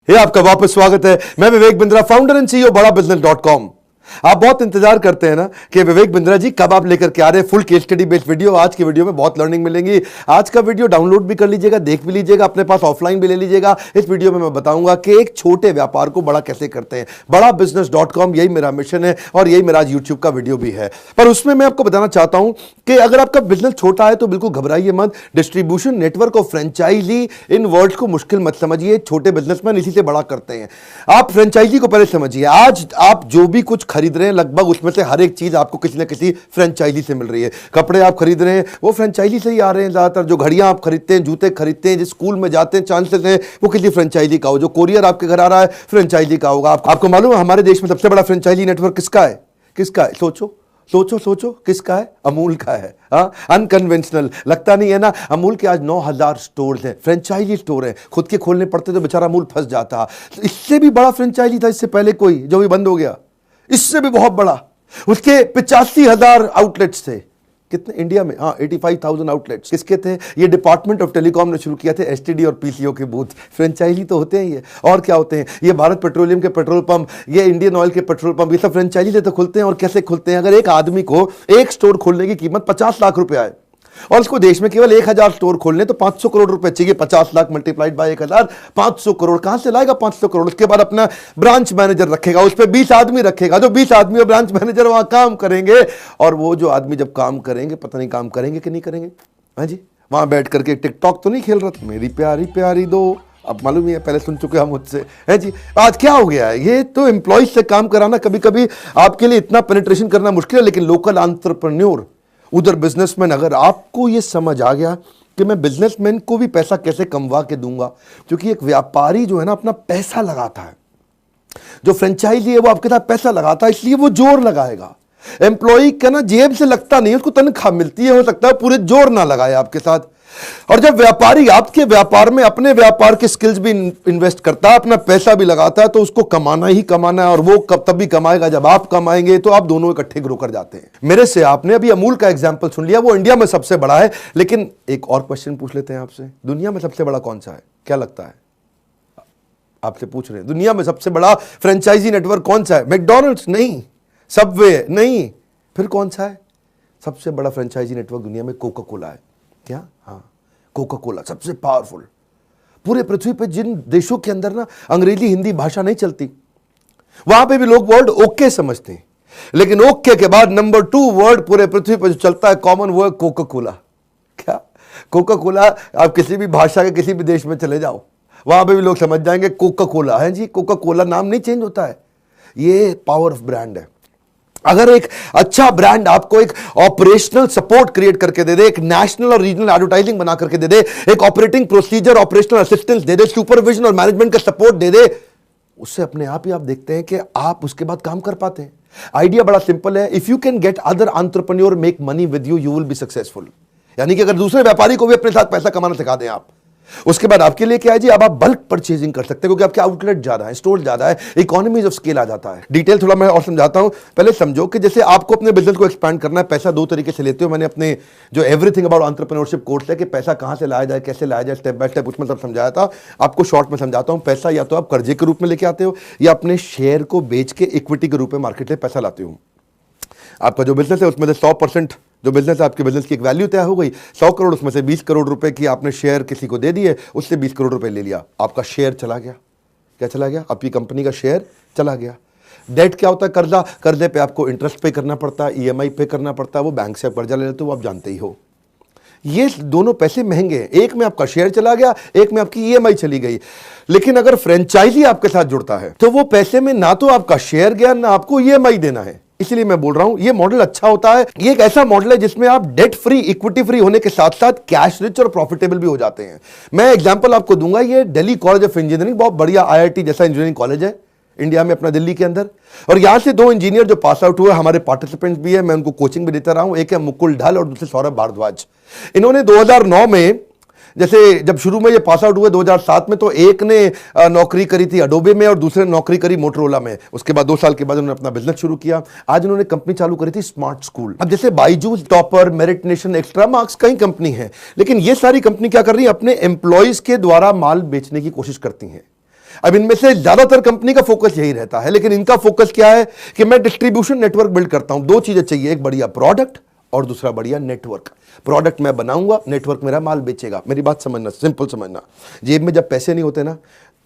ये आपका वापस स्वागत है। मैं Vivek Bindra, founder and CEO बड़ा बिजनेस.com। आप बहुत इंतजार करते हैं ना कि विवेक बिंद्रा जी कब आप लेकर के आ रहे हैं full case study based video. आज की वीडियो में बहुत लर्निंग मिलेंगी। आज का वीडियो डाउनलोड भी कर लीजिएगा, देख भी लीजिएगा, अपने पास ऑफलाइन भी ले लीजिएगा। इस वीडियो में मैं बताऊंगा कि एक छोटे व्यापार को बड़ा कैसे करते हैं। बड़ा बिजनेस.com, यही मेरा मिशन है और यही मेरा यूट्यूब का वीडियो भी है। पर उसमें मैं आपको बताना चाहता हूं कि अगर आपका बिजनेस छोटा है तो बिल्कुल घबराइए मत। डिस्ट्रीब्यूशन नेटवर्क और फ्रेंचाइजी, इन वर्ड्स को मुश्किल मत समझिए। छोटे बिजनेसमैन इसी से बड़ा करते हैं। आप फ्रेंचाइजी को पहले समझिए। आज आप जो भी कुछ खरीद रहे हैं लगभग उसमें से हर एक चीज आपको किसी ना किसी फ्रेंचाइजी से मिल रही है। कपड़े आप खरीद रहे हैं वो फ्रेंचाइजी से ही आ रहे हैं ज्यादातर। जो घड़ियां आप खरीदते हैं, जूते खरीदते हैं, जिस स्कूल में जाते हैं, चांसेस हैं वो किसी फ्रेंचाइजी का हो। जो कोरियर आपके घर आ रहा है फ्रेंचाइजी का होगा। आपको मालूम है हमारे देश में सबसे बड़ा फ्रेंचाइजी नेटवर्क किसका है? किसका है? सोचो सोचो सोचो, किसका है? अमूल का है। अनकन्वेंशनल लगता नहीं है ना? अमूल के आज 9,000 स्टोर्स हैं, फ्रेंचाइजी स्टोर हैं। खुद के खोलने पड़ते तो बेचारा अमूल फंस जाता। तो इससे भी बड़ा फ्रेंचाइजी था इससे पहले कोई, जो भी बंद हो गया। इससे भी बहुत बड़ा, उसके 85,000 आउटलेट्स थे। कितने इंडिया में? 85,000 आउटलेट्स। किसके थे? ये डिपार्टमेंट ऑफ टेलीकॉम ने शुरू किया थे। एसटीडी और पीसीओ के बूथ फ्रेंचाइजी तो होते हैं ये। और क्या होते हैं? ये भारत पेट्रोलियम के पेट्रोल पंप, ये इंडियन ऑयल के पेट्रोल पंप, ये सब फ्रेंचाइजी से तो खुलते हैं। और कैसे खुलते हैं? अगर एक आदमी को एक स्टोर खोलने की कीमत 50 लाख रुपया है और उसको देश में केवल 1,000 स्टोर खोलने तो 500 करोड़ रुपए चाहिए। 50 लाख मल्टीप्लाइड बाय 1,000, 500 करोड़। कहां से लाएगा 500 करोड़? उसके बाद अपना ब्रांच मैनेजर रखेगा, उस पर 20 आदमी रखेगा। जो 20 आदमी और ब्रांच मैनेजर वहां काम करेंगे। और वो जो आदमी जब काम करेंगे, पता नहीं काम करेंगे कि नहीं करेंगे। हाँ जी, वहां बैठ करके टिकटॉक तो नहीं खेल रहा था, मेरी प्यारी प्यारी दो। अब मालूम ही है, पहले सुन चुके हम मुझसे, है जी। आज क्या हो गया है? ये तो एम्प्लॉय से काम कराना कभी कभी आपके लिए इतना पेनिट्रेशन करना मुश्किल है। लेकिन लोकल एंटरप्रेन्योर, उधर बिजनेसमैन, अगर आपको यह समझ आ गया कि मैं बिजनेसमैन को भी पैसा कैसे कमवा के दूंगा, क्योंकि एक व्यापारी जो है ना अपना पैसा लगाता है, जो फ्रेंचाइजी है वो आपके साथ पैसा लगाता है, इसलिए वो जोर लगाएगा। एम्प्लॉय का ना जेब से लगता नहीं, उसको तनख्वाह मिलती है, हो सकता है पूरे जोर ना लगाए आपके साथ। और जब व्यापारी आपके व्यापार में अपने व्यापार के स्किल्स भी इन्वेस्ट करता है, अपना पैसा भी लगाता है, तो उसको कमाना ही कमाना है। और वो तब भी कमाएगा जब आप कमाएंगे। तो आप दोनों इकट्ठे ग्रो कर जाते हैं। मेरे से आपने अभी अमूल का एग्जांपल सुन लिया, वो इंडिया में सबसे बड़ा है। लेकिन एक और क्वेश्चन पूछ लेते हैं आपसे, दुनिया में सबसे बड़ा कौन सा है? क्या लगता है? आपसे पूछ रहे हैं दुनिया में सबसे बड़ा फ्रेंचाइजी नेटवर्क कौन सा है? मैकडॉनल्ड्स नहीं, सबवे नहीं, फिर कौन सा है? सबसे बड़ा फ्रेंचाइजी नेटवर्क दुनिया में कोका कोला है। क्या? हाँ, कोका कोला सबसे पावरफुल। पूरे पृथ्वी पे जिन देशों के अंदर ना अंग्रेजी हिंदी भाषा नहीं चलती, वहां पे भी लोग वर्ड ओके समझते हैं। लेकिन ओके के बाद नंबर 2 वर्ड पूरे पृथ्वी पर जो चलता है, कॉमन वर्ड, कोका कोला। क्या? Coca Cola. आप किसी भी भाषा के किसी भी देश में चले जाओ, वहां पे भी लोग समझ जाएंगे कोका कोला है जी। कोका कोला नाम नहीं चेंज होता है, ये पावर ऑफ ब्रांड है। अगर एक अच्छा ब्रांड आपको एक ऑपरेशनल सपोर्ट क्रिएट करके दे दे, एक नेशनल और रीजनल एडवर्टाइजिंग बना करके दे दे, एक ऑपरेटिंग प्रोसीजर, ऑपरेशनल असिस्टेंस दे दे, सुपरविजन और मैनेजमेंट का सपोर्ट दे दे, उससे अपने आप ही आप देखते हैं कि आप उसके बाद काम कर पाते हैं। आइडिया बड़ा सिंपल है। If you can get other entrepreneur make money with you, you will be successful. यानी कि अगर दूसरे व्यापारी को भी अपने साथ पैसा कमाना सिखा दें आप, उसके बाद आपके लिए क्या है जी? अब आप बल्क परचेजिंग कर सकते हैं, क्योंकि आपके आउटलेट ज्यादा है, स्टोर ज्यादा है, इकोनॉमीज ऑफ स्केल आ जाता है। डिटेल थोड़ा मैं और समझाता हूं। पहले समझो कि जैसे आपको अपने बिजनेस को एक्सपैंड करना है, पैसा 2 तरीके से लेते हो। मैंने अपने जो एवरीथिंग अबाउट एंटरप्रेन्योरशिप कोर्स है कि पैसा कहां से लाया जाए, कैसे लाया जाए, स्टेप बाय स्टेप, उसमें सब समझाया था। आपको शॉर्ट में समझाता हूं। पैसा या तो आप कर्जे के रूप में लेके आते हो, या अपने शेयर को बेच के इक्विटी के रूप में मार्केट में पैसा लाते हो। आपका जो बिजनेस है उसमें से 100% जो बिजनेस है, आपके बिजनेस की एक वैल्यू तय हो गई, 100 करोड़, उसमें से 20 करोड़ रुपए की आपने शेयर किसी को दे दिए, उससे 20 करोड़ रुपए ले लिया, आपका शेयर चला गया। क्या चला गया? आपकी कंपनी का शेयर चला गया। डेट क्या होता है? कर्जा। कर्जे पे आपको इंटरेस्ट पे करना पड़ता है, ईएमआई पे करना पड़ता है। वो बैंक से आप कर्जा ले लेते हो, आप जानते ही हो। ये दोनों पैसे महंगे हैं। एक में आपका शेयर चला गया, एक में आपकी ईएमआई चली गई। लेकिन अगर फ्रेंचाइजी आपके साथ जुड़ता है तो वो पैसे में ना तो आपका शेयर गया, ना आपको ईएमआई देना है। इसलिए मैं बोल रहा हूं ये मॉडल अच्छा होता है। ये एक ऐसा मॉडल है जिसमें आप डेट फ्री, इक्विटी फ्री होने के साथ साथ कैश रिच और प्रॉफिटेबल भी हो जाते हैं। मैं एग्जांपल आपको दूंगा। ये दिल्ली कॉलेज ऑफ इंजीनियरिंग, बहुत बढ़िया आईआईटी जैसा इंजीनियरिंग कॉलेज है इंडिया में, अपना दिल्ली के अंदर। और यहां से 2 इंजीनियर जो पास आउट हुए, हमारे पार्टिसिपेंट्स भी है, मैं उनको कोचिंग भी देता रहा हूं। एक है मुकुल ढाल और दूसरे सौरभ भारद्वाज। इन्होंने 2009 में, जैसे जब शुरू में ये पास आउट हुए 2007 में, तो एक ने नौकरी करी थी अडोबे में और दूसरे ने नौकरी करी मोटरोला में। उसके बाद 2 साल के बाद उन्होंने अपना बिजनेस शुरू किया। आज उन्होंने कंपनी चालू करी थी स्मार्ट स्कूल। अब जैसे Byju's, topper, merit nation, extra marks, कई कंपनी है, लेकिन ये सारी कंपनी क्या कर रही है? अपने एम्प्लॉयज के द्वारा माल बेचने की कोशिश करती हैं। अब इनमें से ज्यादातर कंपनी का फोकस यही रहता है, लेकिन इनका फोकस क्या है कि मैं डिस्ट्रीब्यूशन नेटवर्क बिल्ड करता हूं। दो चीजें चाहिए, एक बढ़िया प्रोडक्ट और दूसरा बढ़िया नेटवर्क। प्रोडक्ट मैं बनाऊंगा, नेटवर्क मेरा माल बेचेगा। मेरी बात समझना, सिंपल समझना। जेब में जब पैसे नहीं होते ना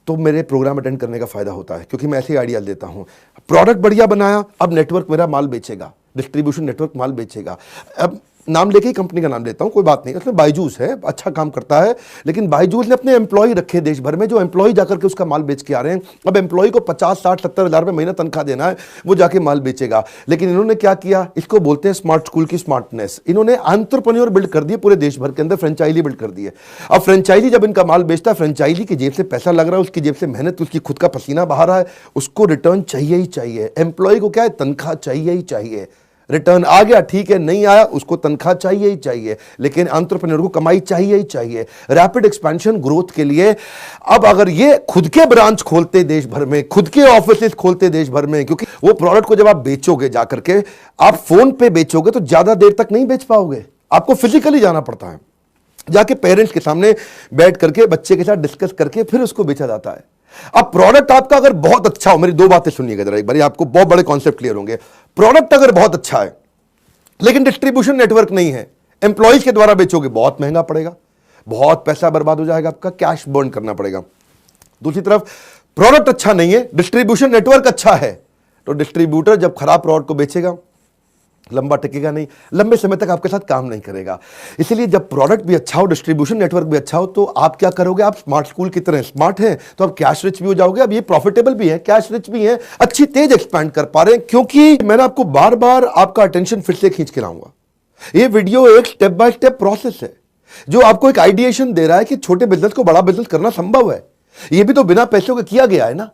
तो मेरे प्रोग्राम अटेंड करने का फायदा होता है, क्योंकि मैं ऐसे ही आइडिया देता हूं। प्रोडक्ट बढ़िया बनाया, अब नेटवर्क मेरा माल बेचेगा, डिस्ट्रीब्यूशन नेटवर्क माल बेचेगा। अब नाम लेके ही कंपनी का नाम लेता हूं, कोई बात नहीं, उसमें बायजूस है, अच्छा काम करता है, लेकिन बायजूस ने अपने एम्प्लॉय रखे देश भर में, जो एम्प्लॉय जाकर के उसका माल बेच के आ रहे हैं। अब एम्प्लॉय को 50, 60, 70 हज़ार रुपये महीना तनख्वाह देना है, वो जाके माल बेचेगा। लेकिन इन्होंने क्या किया, इसको बोलते हैं स्मार्ट स्कूल की स्मार्टनेस। इन्होंने एंटरप्रेन्योर बिल्ड कर दिए पूरे देश भर के अंदर, फ्रेंचाइजी बिल्ड कर दिए। अब फ्रेंचाइजी जब इनका माल बेचता है, फ्रेंचाइजी की जेब से पैसा लग रहा है, उसकी जेब से मेहनत, उसकी खुद का पसीना बहा रहा है, उसको रिटर्न चाहिए ही चाहिए। एम्प्लॉय को क्या है, तनख्वाह चाहिए ही चाहिए। रिटर्न आ गया ठीक है, नहीं आया उसको तनख्वाह चाहिए ही चाहिए, लेकिन एंटरप्रेन्योर को कमाई चाहिए ही चाहिए, रैपिड एक्सपेंशन ग्रोथ के लिए। अब अगर ये खुद के ब्रांच खोलते देश भर में, खुद के ऑफिसेस खोलते देश भर में, क्योंकि वो प्रोडक्ट को जब आप बेचोगे जाकर के, आप फोन पे बेचोगे तो ज्यादा देर तक नहीं बेच पाओगे, आपको फिजिकली जाना पड़ता है, जाके पेरेंट्स के सामने बैठ करके बच्चे के साथ डिस्कस करके फिर उसको बेचा जाता है। अब प्रोडक्ट आपका अगर बहुत अच्छा हो, मेरी दो बातें सुनिएगा जरा एक बार, आपको बहुत बड़े कॉन्सेप्ट क्लियर होंगे। प्रोडक्ट अगर बहुत अच्छा है लेकिन डिस्ट्रीब्यूशन नेटवर्क नहीं है, एम्प्लॉइज के द्वारा बेचोगे, बहुत महंगा पड़ेगा, बहुत पैसा बर्बाद हो जाएगा, आपका कैश बर्न करना पड़ेगा। दूसरी तरफ प्रोडक्ट अच्छा नहीं है, डिस्ट्रीब्यूशन नेटवर्क अच्छा है, तो डिस्ट्रीब्यूटर जब खराब प्रोडक्ट को बेचेगा, लंबा टिकेगा नहीं, लंबे समय तक आपके साथ काम नहीं करेगा। इसलिए जब प्रोडक्ट भी अच्छा हो, डिस्ट्रीब्यूशन नेटवर्क भी अच्छा हो, तो आप क्या करोगे, आप स्मार्ट स्कूल की तरह स्मार्ट हैं तो आप कैश रिच भी हो जाओगे। अब ये प्रॉफिटेबल भी है, कैश रिच भी है, अच्छी तेज एक्सपैंड कर पा रहे हैं, क्योंकि मैंने आपको बार बार आपका अटेंशन फिर से खींच के लाऊंगा। ये वीडियो एक स्टेप बाय स्टेप प्रोसेस है जो आपको एक आइडिएशन दे रहा है कि छोटे बिजनेस को बड़ा बिजनेस करना संभव है। ये भी तो बिना पैसों के किया गया है ना।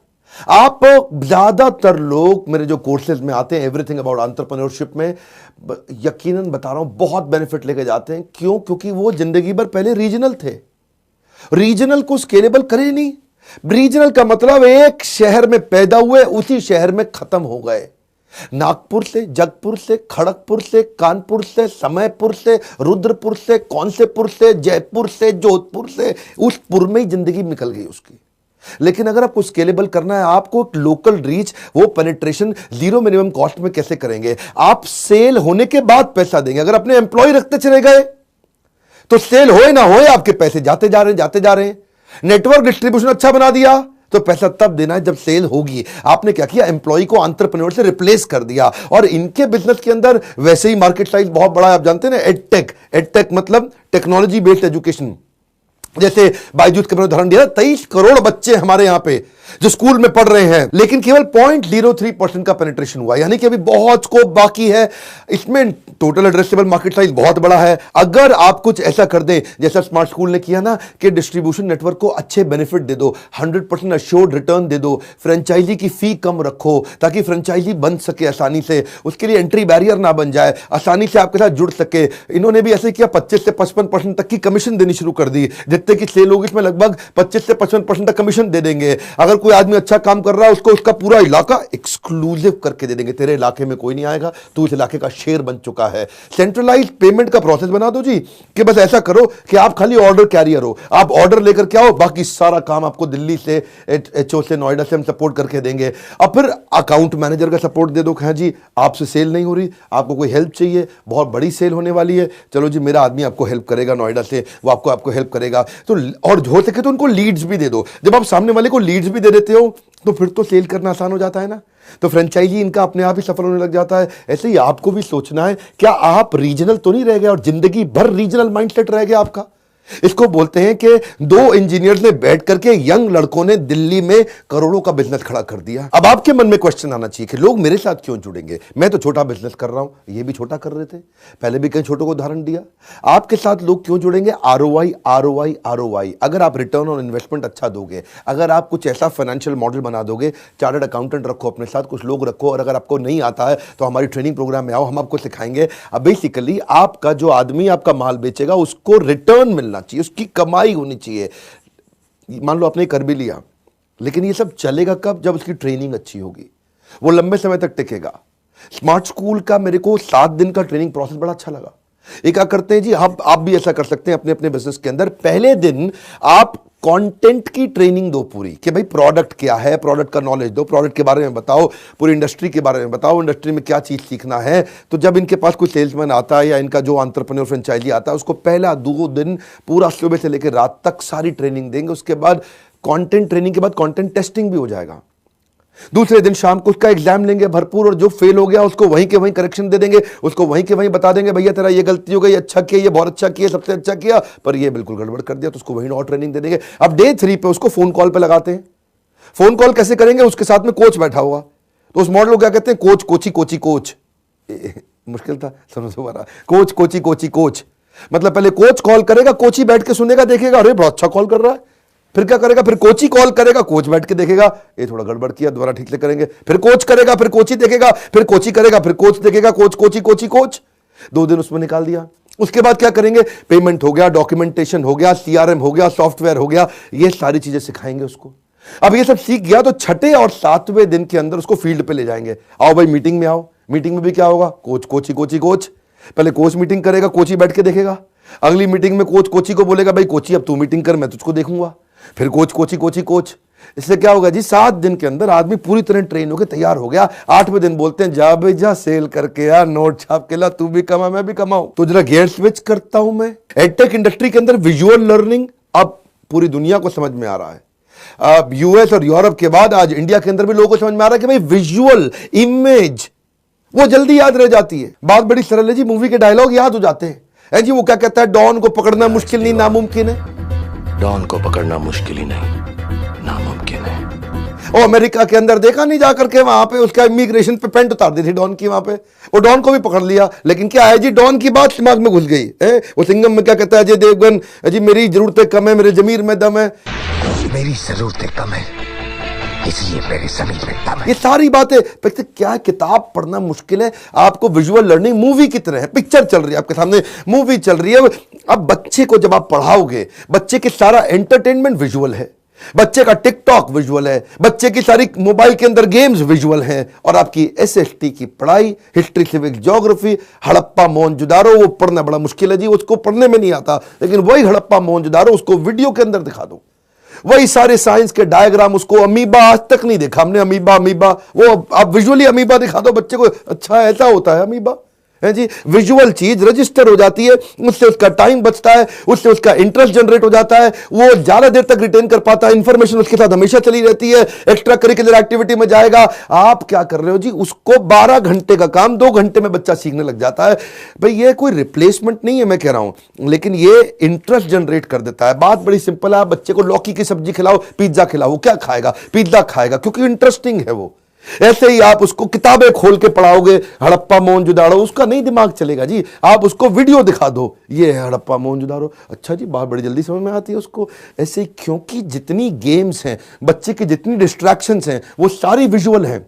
आप ज्यादातर लोग मेरे जो कोर्सेज में आते हैं, एवरीथिंग अबाउट एंटरप्रेन्योरशिप में, यकीनन बता रहा हूं, बहुत बेनिफिट लेके जाते हैं। क्यों? क्योंकि वो जिंदगी भर पहले रीजनल थे, रीजनल को स्केलेबल करे नहीं। रीजनल का मतलब एक शहर में पैदा हुए, उसी शहर में खत्म हो गए। नागपुर से, जगपुर से, खड़गपुर से, कानपुर से, समयपुर से, रुद्रपुर से, कौनसेपुर से, जयपुर से, जोधपुर से, उस पुर में ही जिंदगी निकल गई उसकी। लेकिन अगर आपको स्केलेबल करना है, आपको लोकल रीच, वो पेनिट्रेशन जीरो मिनिमम कॉस्ट में कैसे करेंगे? आप सेल होने के बाद पैसा देंगे। अगर अपने एम्प्लॉय रखते चले गए तो सेल होए ना होए आपके पैसे जाते जा रहे हैं। नेटवर्क डिस्ट्रीब्यूशन अच्छा बना दिया तो पैसा तब देना है जब सेल होगी। आपने क्या किया, एम्प्लॉय को एंटरप्रेन्योर से रिप्लेस कर दिया। और इनके बिजनेस के अंदर वैसे ही मार्केट साइज बहुत बड़ा है, आप जानते हैं ना। एडटेक मतलब टेक्नोलॉजी बेस्ड एजुकेशन। जैसे बायजूस का मैंने उदाहरण दिया, 23 करोड़ बच्चे हमारे यहां पे जो स्कूल में पढ़ रहे हैं, लेकिन केवल 0.03% का पेनिट्रेशन हुआ, यानी कि अभी बहुत स्कोप बाकी है। इसमें टोटल एड्रेसेबल मार्केट साइज बहुत बड़ा है। अगर आप कुछ ऐसा कर दें जैसा स्मार्ट स्कूल ने किया ना, कि डिस्ट्रीब्यूशन नेटवर्क को अच्छे बेनिफिट दे दो, 100% अश्योर्ड रिटर्न दे दो, फ्रेंचाइजी की फी कम रखो ताकि फ्रेंचाइजी बन सके आसानी से, उसके लिए एंट्री बैरियर ना बन जाए, आसानी से आपके साथ जुड़ सके। इन्होंने भी ऐसे किया, 25 से 55% तक की कमीशन देनी शुरू कर दी। जितने की सेल होगी इसमें लगभग 25 से 55% तक कमीशन दे देंगे। अगर कोई आदमी अच्छा काम कर रहा है, उसको उसका पूरा इलाका एक्सक्लूसिव करके दे देंगे। तेरे इलाके में कोई नहीं आएगा, तू इस इलाके का शेर बन चुका है। सेंट्रलाइज्ड पेमेंट का प्रोसेस बना दो जी, कि बस ऐसा करो कि आप खाली ऑर्डर कैरियर हो, आप ऑर्डर लेकर के आओ, बाकी सारा काम आपको दिल्ली से, एचओ से, नोएडा से हम सपोर्ट करके देंगे। अब फिर अकाउंट मैनेजर का सपोर्ट दे दो, हाँ जी आपसे सेल नहीं हो रही, आपको कोई हेल्प चाहिए, बहुत बड़ी सेल होने वाली है, चलो जी मेरा आदमी आपको हेल्प करेगा नोएडा से, वो आपको हेल्प करेगा। तो और हो सके तो उनको लीड्स भी दे दो। जब आप सामने वाले को लीड्स भी दे देते हो तो फिर तो सेल करना आसान हो जाता है ना। तो फ्रेंचाइजी इनका अपने आप ही सफल होने लग जाता है। ऐसे ही आपको भी सोचना है, क्या आप रीजनल तो नहीं रह गए और जिंदगी भर रीजनल माइंडसेट रह गया आपका? इसको बोलते हैं कि दो इंजीनियर्स ने बैठ करके यंग लड़कों ने दिल्ली में करोड़ों का बिजनेस खड़ा कर दिया। अब आपके मन में क्वेश्चन आना चाहिए कि लोग मेरे साथ क्यों जुड़ेंगे, मैं तो छोटा बिजनेस कर रहा हूं, ये भी छोटा कर रहे थे, पहले भी कई छोटों को उदाहरण दिया। आपके साथ लोग क्यों जुड़ेंगे? ROI ROI ROI. अगर आप रिटर्न ऑन इन्वेस्टमेंट अच्छा दोगे, अगर आप कुछ ऐसा फाइनेंशियल मॉडल बना दोगे, चार्टर्ड अकाउंटेंट रखो अपने साथ, कुछ लोग रखो, और अगर आपको नहीं आता है तो हमारी ट्रेनिंग प्रोग्राम में आओ, हम आपको सिखाएंगे। अब बेसिकली आपका जो आदमी आपका माल बेचेगा उसको रिटर्न मिलना चाहिए, उसकी कमाई होनी चाहिए। मान लो आपने कर भी लिया, लेकिन ये सब चलेगा कब? जब उसकी ट्रेनिंग अच्छी होगी, वो लंबे समय तक टिकेगा। स्मार्ट स्कूल का मेरे को 7 दिन का ट्रेनिंग प्रोसेस बड़ा अच्छा लगा। ये क्या करते हैं जी, आप भी ऐसा कर सकते हैं अपने अपने बिजनेस के अंदर। पहले दिन आप कंटेंट की ट्रेनिंग दो पूरी, कि भाई प्रोडक्ट क्या है, प्रोडक्ट का नॉलेज दो, प्रोडक्ट के बारे में बताओ, पूरी इंडस्ट्री के बारे में बताओ, इंडस्ट्री में क्या चीज सीखना है। तो जब इनके पास कोई सेल्समैन आता है या इनका जो एंटरप्रेन्योर फ्रेंचाइजी आता है, उसको पहला 2 दिन पूरा सुबह से लेकर रात तक सारी ट्रेनिंग देंगे। उसके बाद कंटेंट ट्रेनिंग के बाद कंटेंट टेस्टिंग भी हो जाएगा। दूसरे दिन शाम को उसका एग्जाम लेंगे भरपूर, और जो फेल हो गया उसको वहीं के वहीं करेक्शन दे देंगे, उसको वहीं के वहीं बता देंगे भैया तेरा ये गलती हो गई, अच्छा किया, ये बहुत अच्छा किया, सबसे अच्छा किया, पर ये बिल्कुल गड़बड़ कर दिया, तो उसको वहीं और ट्रेनिंग दे देंगे। अब डे 3 पे उसको फोन कॉल पे लगाते हैं। फोन कॉल कैसे करेंगे, उसके साथ में कोच बैठा हुआ, तो उस मॉडल को क्या कहते हैं, कोच कोची कोची कोच। मुश्किल था, समझो दोबारा, कोच कोची कोची कोच। मतलब पहले कोच कॉल करेगा, कोची बैठ के सुनेगा, देखेगा अरे बड़ा अच्छा कॉल कर रहा है। फिर क्या करेगा, फिर कोची कॉल करेगा, कोच बैठ के देखेगा ये थोड़ा गड़बड़ किया, दोबारा ठीक से करेंगे। फिर कोच करेगा, फिर कोची देखेगा, फिर कोची करेगा, फिर कोच देखेगा, कोच कोची कोची कोच। 2 दिन उसमें निकाल दिया। उसके बाद क्या करेंगे, पेमेंट हो गया, डॉक्यूमेंटेशन हो गया, सीआरएम हो गया, सॉफ्टवेयर हो गया, ये सारी चीजें सिखाएंगे उसको। अब ये सब सीख गया तो छठे और 7वें दिन के अंदर उसको फील्ड पे ले जाएंगे। आओ भाई मीटिंग में आओ। मीटिंग में भी क्या होगा, कोच कोची कोची कोच। पहले कोच मीटिंग करेगा, कोची बैठ के देखेगा। अगली मीटिंग में कोच कोची को बोलेगा भाई कोची अब तू मीटिंग कर, मैं तुझको देखूंगा। फिर कोच कोची कोची कोच। इससे क्या होगा जी, 7 दिन के अंदर आदमी पूरी तरह ट्रेन होकर तैयार हो गया। 8वें दिन बोलते हैं जा भाई जा, सेल करके आ, नोट छाप के ला, तू भी कमा मैं भी कमाऊं। तो जरा गियर स्विच करता हूं मैं। एडटेक इंडस्ट्री के अंदर विजुअल लर्निंग अब पूरी दुनिया को समझ में आ रहा है। अब यूएस और यूरोप के बाद आज इंडिया के अंदर भी लोगों को समझ में आ रहा है कि भाई विजुअल इमेज वो जल्दी याद रह जाती है। बात बड़ी सरल है जी, मूवी के डायलॉग याद हो जाते हैं। जी वो क्या कहता है, डॉन को पकड़ना मुश्किल नहीं नामुमकिन है। डॉन को पकड़ना मुश्किल ही नहीं नामुमकिन है। और अमेरिका के अंदर देखा नहीं जाकर के वहां पे उसका इमिग्रेशन पे पेंट उतार दी थी डॉन की, वहां पे वो डॉन को भी पकड़ लिया। लेकिन क्या है जी, डॉन की बात दिमाग में घुस गई है। वो सिंघम में क्या कहता है अजय देवगन, जी मेरी जरूरतें कम है, मेरे जमीर में दम है। मेरी जरूरतें कम है इसलिए मेरे जमीन में दम है। ये सारी बातें क्या, किताब पढ़ना मुश्किल है, आपको विजुअल लर्निंग मूवी की तरह है। पिक्चर चल रही है आपके सामने, मूवी चल रही है। अब बच्चे को जब आप पढ़ाओगे, बच्चे के सारा एंटरटेनमेंट विजुअल है, बच्चे का टिकटॉक विजुअल है, बच्चे की सारी मोबाइल के अंदर गेम्स विजुअल हैं, और आपकी एसएसटी की पढ़ाई, history civics geography, Harappa Mohenjodaro वो पढ़ना बड़ा मुश्किल है जी, उसको पढ़ने में नहीं आता। लेकिन वही हड़प्पा मोहनजोदारो उसको वीडियो के अंदर दिखा दो, वही सारे साइंस के डायग्राम उसको, अमीबा आज तक नहीं देखा हमने, अमीबा वो आप विजुअली अमीबा दिखा दो बच्चे को, अच्छा ऐसा होता है अमीबा है जी। विजुअल चीज रजिस्टर हो जाती है, उससे उसका टाइम बचता है, उससे उसका इंटरेस्ट जनरेट हो जाता है, वो ज्यादा देर तक रिटेन कर पाता है, इंफॉर्मेशन उसके साथ हमेशा चली रहती है। एक्स्ट्रा करिकुलर एक्टिविटी में जाएगा। आप क्या कर रहे हो जी, उसको 12 घंटे का काम 2 घंटे में बच्चा सीखने लग जाता है। भाई ये कोई रिप्लेसमेंट नहीं है मैं कह रहा हूं, लेकिन ये इंटरेस्ट जनरेट कर देता है। बात बड़ी सिंपल है, आप बच्चे को लौकी की सब्जी खिलाओ, पिज्जा खिलाओ, क्या खाएगा, पिज्जा खाएगा, क्योंकि इंटरेस्टिंग है वो। ऐसे ही आप उसको किताबें खोल के पढ़ाओगे, हड़प्पा मोहनजोदारो, उसका नहीं दिमाग चलेगा जी। आप उसको वीडियो दिखा दो, ये है हड़प्पा मोहनजोदारो, अच्छा जी, बात बड़ी जल्दी समझ में आती है उसको। ऐसे ही क्योंकि जितनी गेम्स हैं, बच्चे की जितनी डिस्ट्रैक्शंस हैं, वो सारी विजुअल हैं,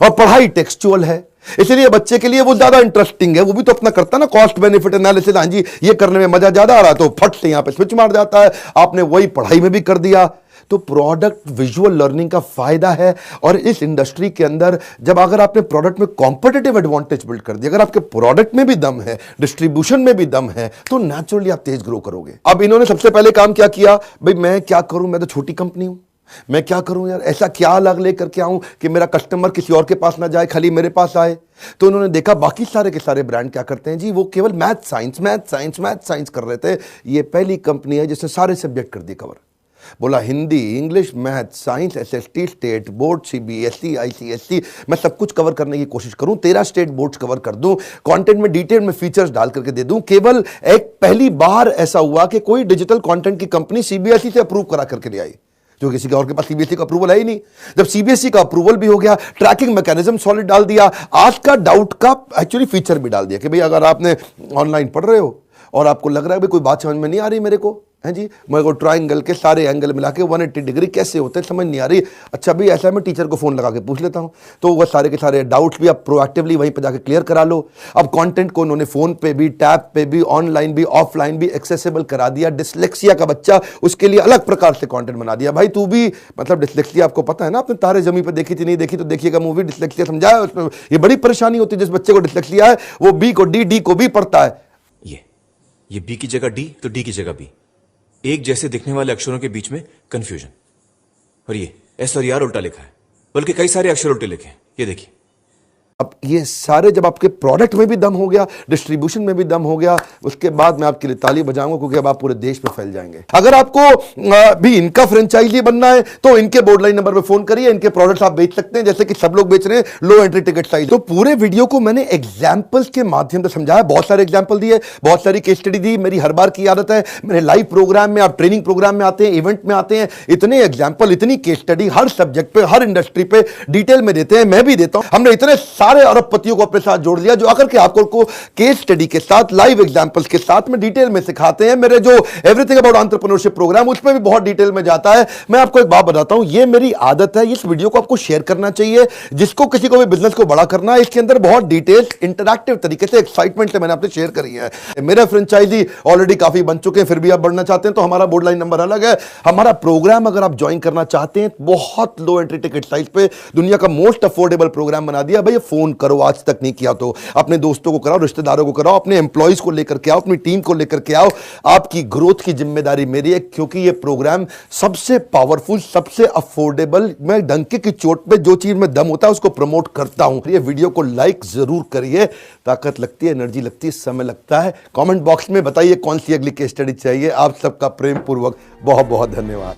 और पढ़ाई टेक्सचुअल है, इसलिए बच्चे के लिए वो ज्यादा इंटरेस्टिंग है। वो भी तो अपना करता ना कॉस्ट बेनिफिट एनालिसिस, हाँ जी ये करने में मजा ज्यादा आ रहा है, तो फट से यहां पे स्विच मार जाता है। आपने वही पढ़ाई में भी कर दिया। तो प्रोडक्ट विजुअल लर्निंग का फायदा है। और इस इंडस्ट्री के अंदर जब अगर आपने प्रोडक्ट में कॉम्पिटिटिव एडवांटेज बिल्ड कर दिया, अगर आपके प्रोडक्ट में भी दम है, डिस्ट्रीब्यूशन में भी दम है, तो नेचुरली आप तेज ग्रो करोगे। अब इन्होंने सबसे पहले काम क्या किया, भाई मैं क्या करूं, मैं तो छोटी कंपनी हूं, मैं क्या करूं यार, ऐसा क्या अलग लेकर के आऊं कि मेरा कस्टमर किसी और के पास ना जाए, खाली मेरे पास आए। तो उन्होंने देखा बाकी सारे के सारे ब्रांड क्या करते हैं जी, वो केवल मैथ साइंस कर रहे थे। ये पहली कंपनी है जिसने सारे सब्जेक्ट कर दिए कवर। बोला Hindi, English, math, science, SST, state board, CBSE, ICSE, मैं सब कुछ कवर करने की कोशिश करूं, 13 स्टेट बोर्ड्स कवर कर दूं, कंटेंट में डिटेल में फीचर्स डाल करके दे दूं। केवल एक पहली बार ऐसा हुआ कि कोई डिजिटल कंटेंट की कंपनी सीबीएसई से अप्रूव करा करके ले आई, जो किसी का और के पास सीबीएसई का अप्रूवल है ही नहीं। जब सीबीएसई का अप्रूवल भी हो गया, ट्रैकिंग मैकेनिज्म सॉलिड डाल दिया, आज का डाउट का एक्चुअली फीचर भी डाल दिया कि भाई अगर आपने ऑनलाइन पढ़ रहे हो और आपको लग रहा है भाई कोई बात समझ में नहीं आ रही मेरे को, है जी, मेरे को ट्राइंगल के सारे एंगल मिला के 180 डिग्री कैसे होते हैं समझ नहीं आ रही, अच्छा भाई ऐसा मैं टीचर को फोन लगा के पूछ लेता हूं। तो वो सारे के सारे डाउट्स भी आप प्रोएक्टिवली वहीं पे जाके क्लियर करा लो। अब कंटेंट को उन्होंने फोन पे भी, टैब पे भी, ऑनलाइन भी, ऑफलाइन भी एक्सेसिबल करा दिया। डिसलेक्सिया का बच्चा, उसके लिए अलग प्रकार से कंटेंट बना दिया। भाई तू भी, मतलब डिसलेक्सिया आपको पता है ना, आपने तारे जमीन पे देखी थी, नहीं देखी तो देखिएगा मूवी, डिसलेक्सिया समझाया उसमें। ये बड़ी परेशानी होती है जिस बच्चे को डिसलेक्सिया है, वो बी को डी को भी पढ़ता है। ये बी की जगह डी तो डी की जगह बी। एक जैसे दिखने वाले अक्षरों के बीच में कंफ्यूजन। और ये एस और आर उल्टा लिखा है, बल्कि कई सारे अक्षर उल्टे लिखे हैं। ये देखिए। अब ये सारे जब आपके प्रोडक्ट में भी दम हो गया, डिस्ट्रीब्यूशन में भी दम हो गया, उसके बाद मैं आपके लिए ताली बजाऊंगा, क्योंकि अब आप पूरे देश में फैल जाएंगे। अगर आपको भी इनका फ्रेंचाइजी बनना है तो इनके बोर्ड लाइन नंबर पे फोन करिए। इनके प्रोडक्ट्स आप बेच सकते हैं, जैसे कि सब लोग बेच रहे हैं लो एंट्री टिकट साइज। तो पूरे वीडियो को मैंने एग्जाम्पल्स के माध्यम से समझाया, बहुत सारे एग्जाम्पल दिए, बहुत सारी केस स्टडी दी। मेरी हर बार की आदत है, मेरे लाइव प्रोग्राम में, आप ट्रेनिंग प्रोग्राम में आते हैं, इवेंट में आते हैं, इतने एग्जाम्पल, इतनी केस स्टडी हर सब्जेक्ट पे, हर इंडस्ट्री पे डिटेल में देते हैं। मैं भी देता हूं। हमने इतने सारे अरबपतियों को अपने साथ जोड़ लिया जो आकर के आपको केस स्टडी के साथ, लाइव एग्जांपल्स के साथ में डिटेल में सिखाते हैं। मेरे जो एवरीथिंग अबाउट एंटरप्रेन्योरशिप प्रोग्राम, उसमें भी बहुत डिटेल में जाता है। मैं आपको एक बात बताता हूं, ये मेरी आदत है, इस वीडियो को आपको शेयर करना चाहिए। जिसको किसी को भी बिजनेस को बड़ा करना है, इसके अंदर बहुत डिटेल, इंटरैक्टिव तरीके से, एक्साइटमेंट से मैंने आपसे शेयर करी है। मेरा फ्रेंचाइजी ऑलरेडी काफी बन चुके हैं, फिर भी आप बढ़ना चाहते हैं तो हमारा बोर्ड लाइन नंबर अलग है। हमारा प्रोग्राम अगर आप ज्वाइन करना चाहते हैं, बहुत लो एंट्री टिकट साइज पे दुनिया का मोस्ट अफोर्डेबल प्रोग्राम बना दिया। भाई फोन करो, आज तक नहीं किया तो अपने दोस्तों को कराओ, रिश्तेदारों को कराओ, अपने एम्प्लॉइज को लेकर के आओ, अपनी टीम को लेकर के आओ। आपकी ग्रोथ की जिम्मेदारी मेरी है, क्योंकि ये प्रोग्राम सबसे पावरफुल, सबसे अफोर्डेबल, मैं डंके की चोट पे जो चीज में दम होता है उसको प्रमोट करता हूं। ये वीडियो को लाइक जरूर करिए। ताकत लगती है, एनर्जी लगती है, समय लगता है। कमेंट बॉक्स में बताइए कौन सी अगली केस स्टडी चाहिए। आप सबका प्रेम पूर्वक बहुत बहुत धन्यवाद।